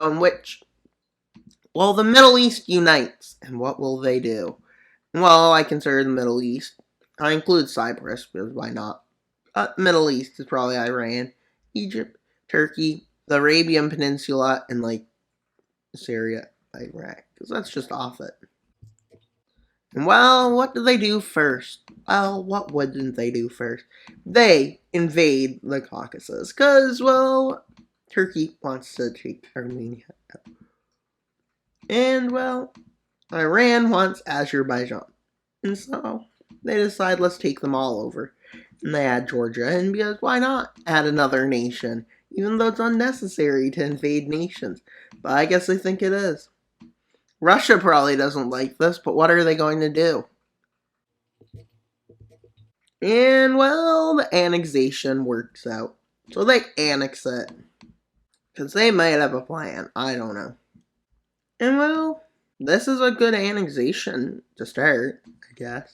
on which, well, the Middle East unites. And what will they do? Well, I consider the Middle East. I include Cyprus, because why not? Middle East is probably Iran, Egypt, Turkey, the Arabian Peninsula, and like Syria, Iraq, because that's just off it. And well, what do they do first? Well, what wouldn't they do first? They invade the Caucasus, because, well, Turkey wants to take Armenia. And, well, Iran wants Azerbaijan. And so they decide, let's take them all over. And they add Georgia, and because why not add another nation? Even though it's unnecessary to invade nations. But I guess they think it is. Russia probably doesn't like this, but what are they going to do? And, well, the annexation works out. So they annex it. Because they might have a plan. I don't know. And, well, this is a good annexation to start, I guess.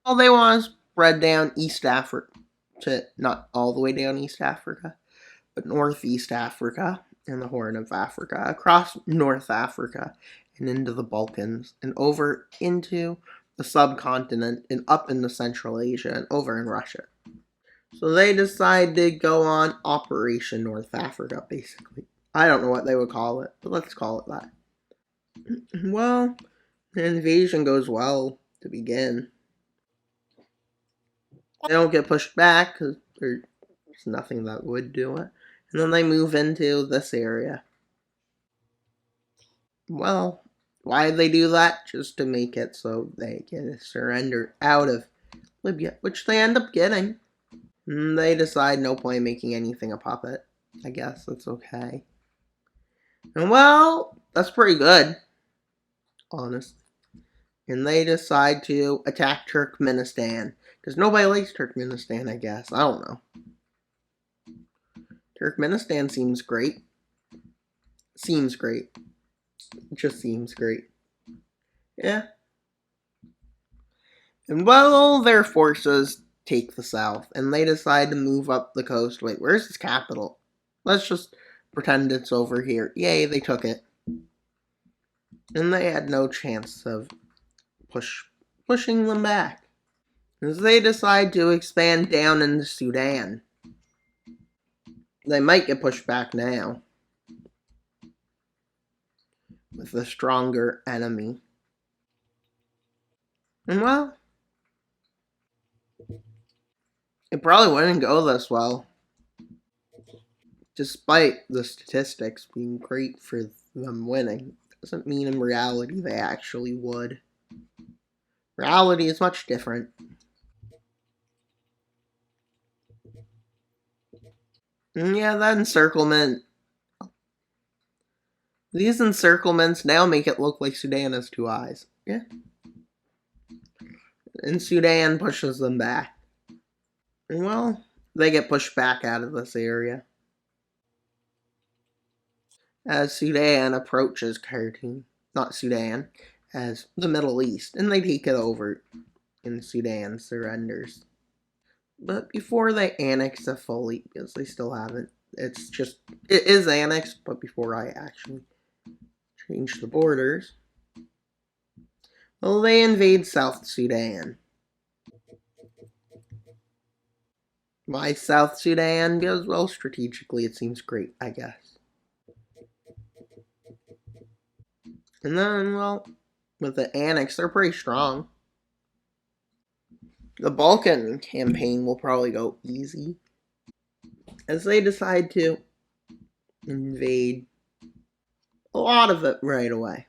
Well, they want to spread down East Africa. Not all the way down East Africa, but Northeast Africa and the Horn of Africa, across North Africa and into the Balkans, and over into the subcontinent and up into Central Asia and over in Russia. So they decide to go on Operation North Africa, basically. I don't know what they would call it, but let's call it that. Well, the invasion goes well to begin. They don't get pushed back because there's nothing that would do it. And then they move into this area. Well, why did they do that? Just to make it so they can surrender out of Libya, which they end up getting. And they decide no point making anything a puppet. I guess that's okay. And well, that's pretty good, honestly. And they decide to attack Turkmenistan. Because nobody likes Turkmenistan, I guess. I don't know. Turkmenistan seems great. Seems great. It just seems great. Yeah. And well, their forces take the south. And they decide to move up the coast. Wait, where's its capital? Let's just pretend it's over here. Yay, they took it. And they had no chance of pushing them back. As they decide to expand down into Sudan. They might get pushed back now. With a stronger enemy. And well, it probably wouldn't go this well. Despite the statistics being great for them winning. Doesn't mean in reality they actually would. Reality is much different. And yeah, that encirclement. These encirclements now make it look like Sudan has two eyes. Yeah. And Sudan pushes them back. And well, they get pushed back out of this area. As Sudan approaches Khartoum. Not Sudan, as the Middle East. And they take it over. And Sudan surrenders. But before they annex it fully, because they still haven't, it is annexed, but before I actually change the borders, well, they invade South Sudan. Why South Sudan? Because, well, strategically it seems great, I guess. And then, well, with the annex, they're pretty strong. The Balkan campaign will probably go easy. As they decide to invade a lot of it right away.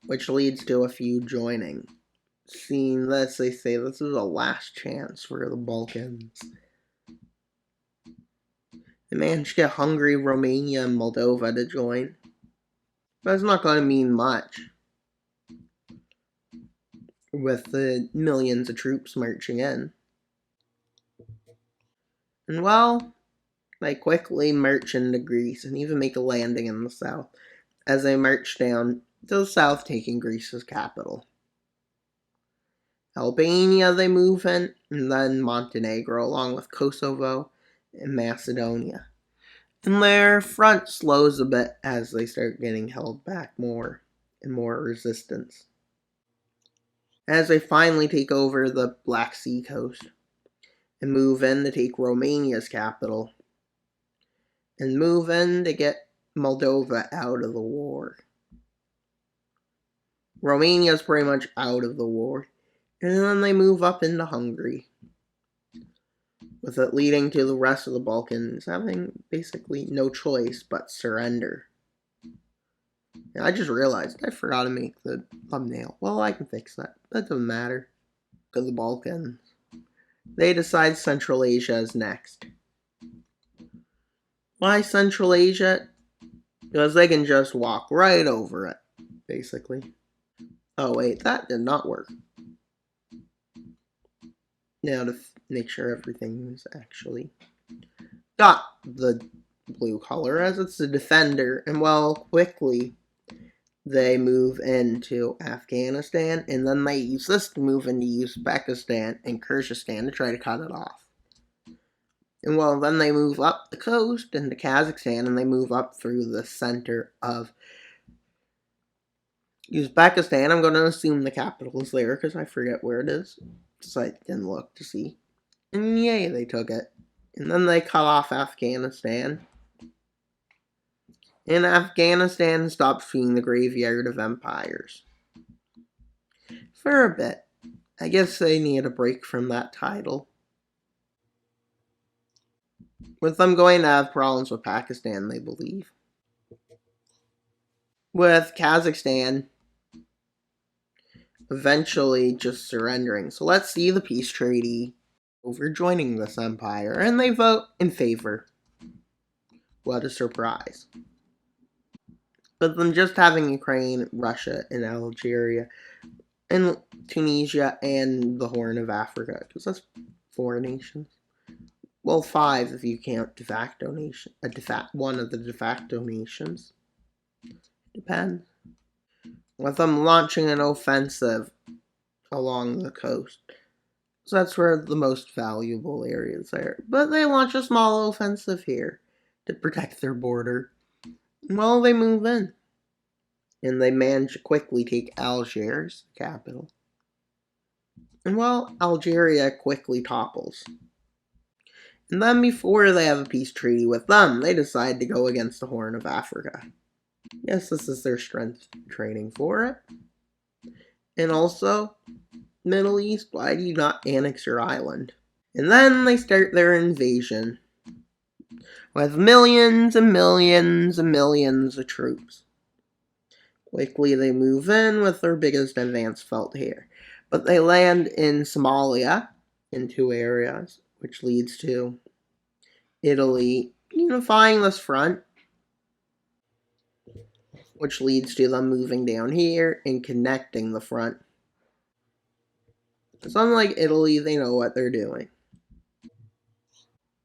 Which leads to a few joining. Seeing this, they say this is a last chance for the Balkans. They managed to get Hungary, Romania, and Moldova to join. But it's not going to mean much. With the millions of troops marching in. And well, they quickly march into Greece and even make a landing in the south. As they march down to the south, taking Greece's capital. Albania they move in, and then Montenegro, along with Kosovo and Macedonia. And their front slows a bit as they start getting held back more and more resistance. As they finally take over the Black Sea coast and move in to take Romania's capital and move in to get Moldova out of the war. Romania's pretty much out of the war. And then they move up into Hungary, with it leading to the rest of the Balkans having basically no choice but surrender. And I just realized I forgot to make the thumbnail. Well, I can fix that. That doesn't matter. Because the Balkans. They decide Central Asia is next. Why Central Asia? Because they can just walk right over it, basically. Oh wait, that did not work. Now to make sure everything's actually got the blue color, as it's a defender, and well, quickly they move into Afghanistan, and then they use this to move into Uzbekistan and Kyrgyzstan to try to cut it off. And well, then they move up the coast into Kazakhstan, and they move up through the center of Uzbekistan. I'm going to assume the capital is there, because I forget where it is, so I didn't look to see. And yay, they took it. And then they cut off Afghanistan. And Afghanistan stopped being the graveyard of empires. For a bit. I guess they need a break from that title. With them going to have problems with Pakistan, they believe. With Kazakhstan eventually just surrendering. So let's see the peace treaty over joining this empire. And they vote in favor. What a surprise. But them just having Ukraine, Russia, and Algeria, and Tunisia, and the Horn of Africa, because that's 4 nations. Well, 5 if you count de facto nation, one of the de facto nations. Depends. With them launching an offensive along the coast. So that's where the most valuable areas are. But they launch a small offensive here to protect their border. Well, they move in. And they manage to quickly take Algiers, capital. And well, Algeria quickly topples. And then before they have a peace treaty with them, they decide to go against the Horn of Africa. Yes, this is their strength training for it. And also, Middle East, why do you not annex your island? And then they start their invasion with millions and millions and millions of troops. Quickly they move in with their biggest advance felt here. But they land in Somalia in 2 areas, which leads to Italy unifying this front, which leads to them moving down here and connecting the front. Because unlike Italy, they know what they're doing.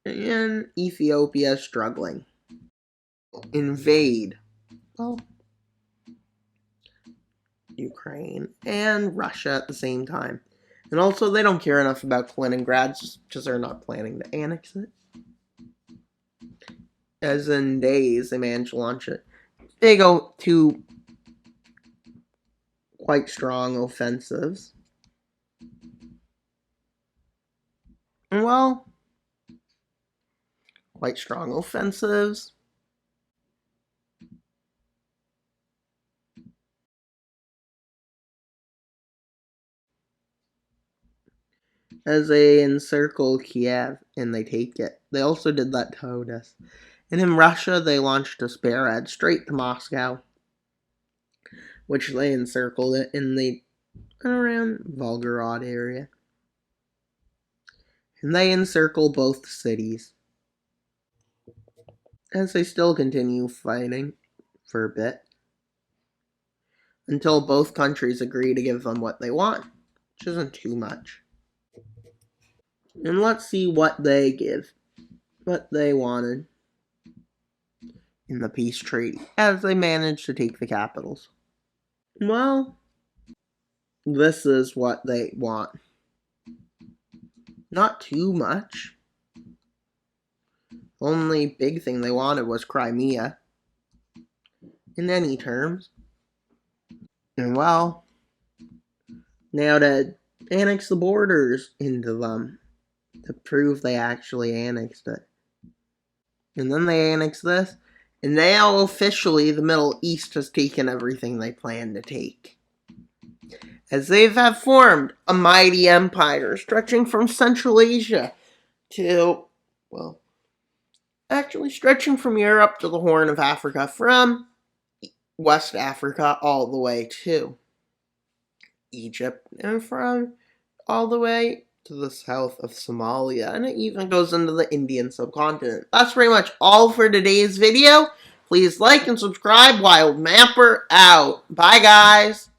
And Ethiopia is struggling. Invade. Well, Ukraine and Russia at the same time. And also, they don't care enough about Kaliningrad, because they're not planning to annex it. As in days, they manage to launch it. They go 2 quite strong offensives. And well, quite strong offensives. As they encircle Kiev and they take it. They also did that to Odessa. And in Russia, they launched a spearhead straight to Moscow, which they encircled it in the around Volgograd area. And they encircle both cities. As they still continue fighting for a bit. Until both countries agree to give them what they want, which isn't too much. And let's see what they give. What they wanted in the peace treaty, as they managed to take the capitals. Well, this is what they want. Not too much. Only big thing they wanted was Crimea, in any terms. And well, now to annex the borders into them, to prove they actually annexed it. And then they annexed this, and now officially the Middle East has taken everything they planned to take, as they have formed a mighty empire stretching from Central Asia to, well, actually stretching from Europe to the Horn of Africa, from West Africa all the way to Egypt, and from all the way to the south of Somalia, and it even goes into the Indian subcontinent. That's pretty much all for today's video. Please like and subscribe. Wild Mapper out. Bye, guys.